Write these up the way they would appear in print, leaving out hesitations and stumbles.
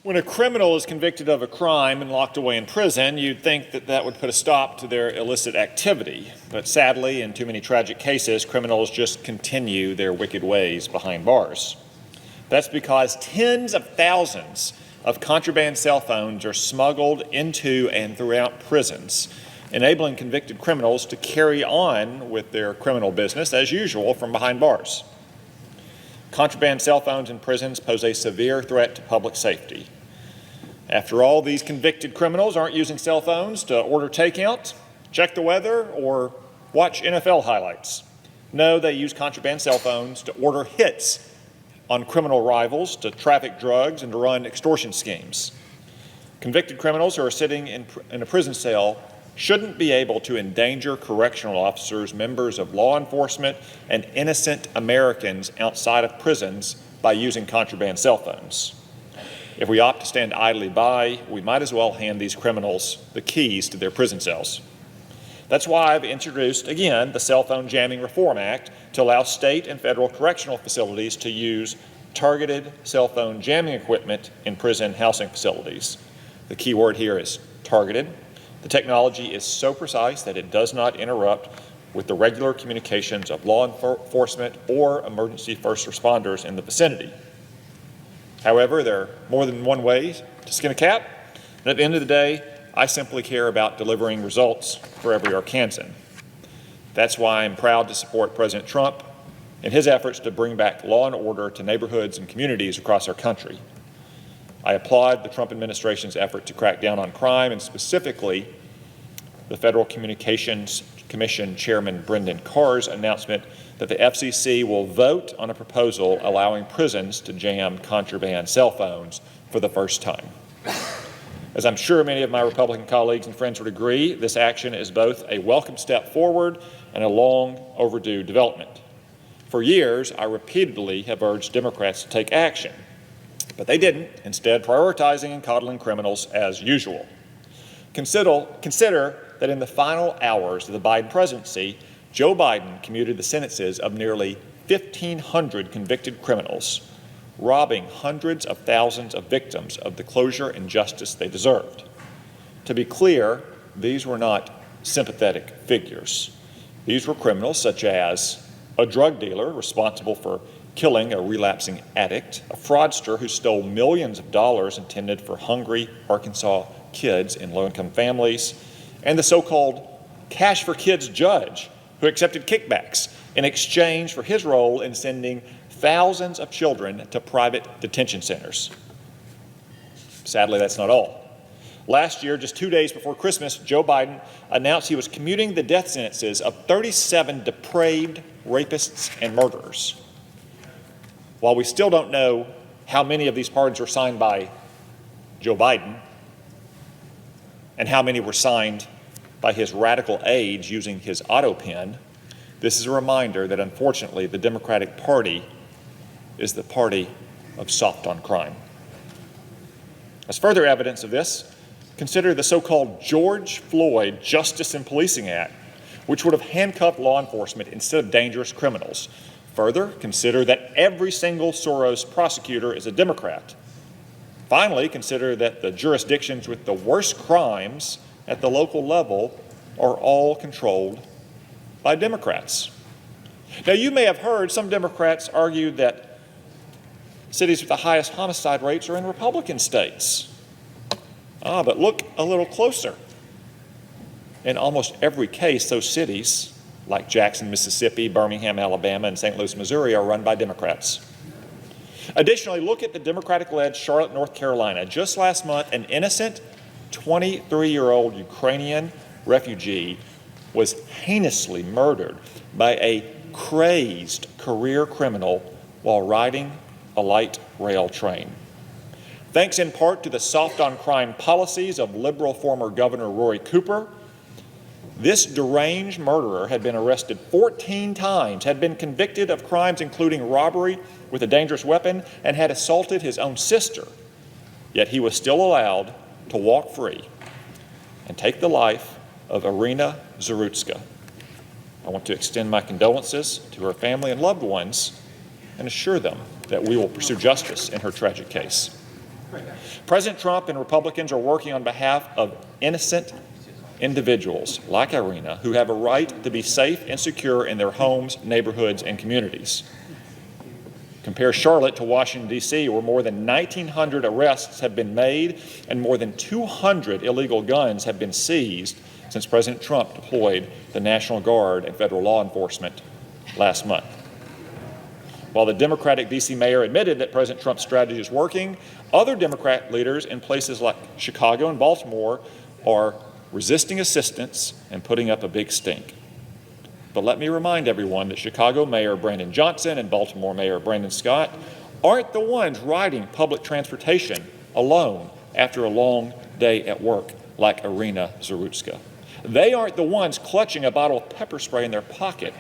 When a criminal is convicted of a crime and locked away in prison, you'd think that that would put a stop to their illicit activity. But sadly, in too many tragic cases, criminals just continue their wicked ways behind bars. That's because tens of thousands of contraband cell phones are smuggled into and throughout prisons, enabling convicted criminals to carry on with their criminal business as usual from behind bars. Contraband cell phones in prisons pose a severe threat to public safety. After all, these convicted criminals aren't using cell phones to order takeout, check the weather, or watch NFL highlights. No, they use contraband cell phones to order hits on criminal rivals, to traffic drugs, and to run extortion schemes. Convicted criminals who are sitting in a prison cell shouldn't be able to endanger correctional officers, members of law enforcement, and innocent Americans outside of prisons by using contraband cell phones. If we opt to stand idly by, we might as well hand these criminals the keys to their prison cells. That's why I've introduced, again, the Cell Phone Jamming Reform Act to allow state and federal correctional facilities to use targeted cell phone jamming equipment in prison housing facilities. The key word here is targeted. The technology is so precise that it does not interrupt with the regular communications of law enforcement or emergency first responders in the vicinity. However, there are more than one way to skin a cat, and at the end of the day, I simply care about delivering results for every Arkansan. That's why I'm proud to support President Trump in his efforts to bring back law and order to neighborhoods and communities across our country. I applaud the Trump administration's effort to crack down on crime, and specifically the Federal Communications Commission Chairman Brendan Carr's announcement that the FCC will vote on a proposal allowing prisons to jam contraband cell phones for the first time. As I'm sure many of my Republican colleagues and friends would agree, this action is both a welcome step forward and a long overdue development. For years, I repeatedly have urged Democrats to take action, but they didn't, instead prioritizing and coddling criminals as usual. Consider that in the final hours of the Biden presidency, Joe Biden commuted the sentences of nearly 1,500 convicted criminals, robbing hundreds of thousands of victims of the closure and justice they deserved. To be clear, these were not sympathetic figures. These were criminals such as a drug dealer responsible for killing a relapsing addict, a fraudster who stole millions of dollars intended for hungry Arkansas kids in low-income families, and the so-called Cash for Kids judge who accepted kickbacks in exchange for his role in sending thousands of children to private detention centers. Sadly, that's not all. Last year, just 2 days before Christmas, Joe Biden announced he was commuting the death sentences of 37 depraved rapists and murderers. While we still don't know how many of these pardons were signed by Joe Biden and how many were signed by his radical aides using his auto pen, this is a reminder that unfortunately the Democratic Party is the party of soft on crime. As further evidence of this, consider the so-called George Floyd Justice and Policing Act, which would have handcuffed law enforcement instead of dangerous criminals. Further, consider that every single Soros prosecutor is a Democrat. Finally, consider that the jurisdictions with the worst crimes at the local level are all controlled by Democrats. Now, you may have heard some Democrats argue that cities with the highest homicide rates are in Republican states. But look a little closer. In almost every case, those cities, like Jackson, Mississippi, Birmingham, Alabama, and St. Louis, Missouri, are run by Democrats. Additionally, look at the Democratic-led Charlotte, North Carolina. Just last month, an innocent 23-year-old Ukrainian refugee was heinously murdered by a crazed career criminal while riding a light rail train. Thanks in part to the soft on crime policies of liberal former Governor Roy Cooper, this deranged murderer had been arrested 14 times, had been convicted of crimes including robbery with a dangerous weapon, and had assaulted his own sister. Yet he was still allowed to walk free and take the life of Irina Zarutska. I want to extend my condolences to her family and loved ones and assure them that we will pursue justice in her tragic case. President Trump and Republicans are working on behalf of innocent individuals like Irina who have a right to be safe and secure in their homes, neighborhoods, and communities. Compare Charlotte to Washington, D.C., where more than 1,900 arrests have been made and more than 200 illegal guns have been seized since President Trump deployed the National Guard and federal law enforcement last month. While the Democratic D.C. mayor admitted that President Trump's strategy is working, other Democrat leaders in places like Chicago and Baltimore are resisting assistance and putting up a big stink. But let me remind everyone that Chicago Mayor Brandon Johnson and Baltimore Mayor Brandon Scott aren't the ones riding public transportation alone after a long day at work like Irina Zarutska. They aren't the ones clutching a bottle of pepper spray in their pocket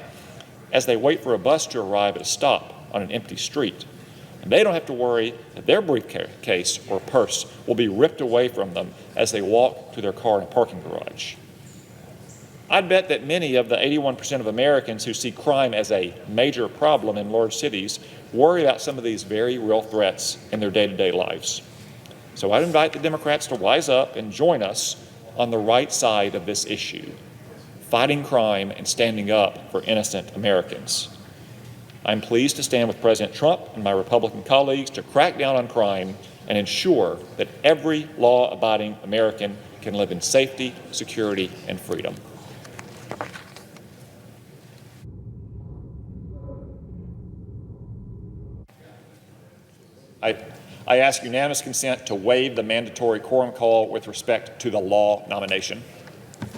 as they wait for a bus to arrive at a stop on an empty street. And they don't have to worry that their briefcase or purse will be ripped away from them as they walk to their car in a parking garage. I'd bet that many of the 81% of Americans who see crime as a major problem in large cities worry about some of these very real threats in their day-to-day lives. So I'd invite the Democrats to wise up and join us on the right side of this issue, fighting crime and standing up for innocent Americans. I'm pleased to stand with President Trump and my Republican colleagues to crack down on crime and ensure that every law-abiding American can live in safety, security, and freedom. I ask unanimous consent to waive the mandatory quorum call with respect to the law nomination.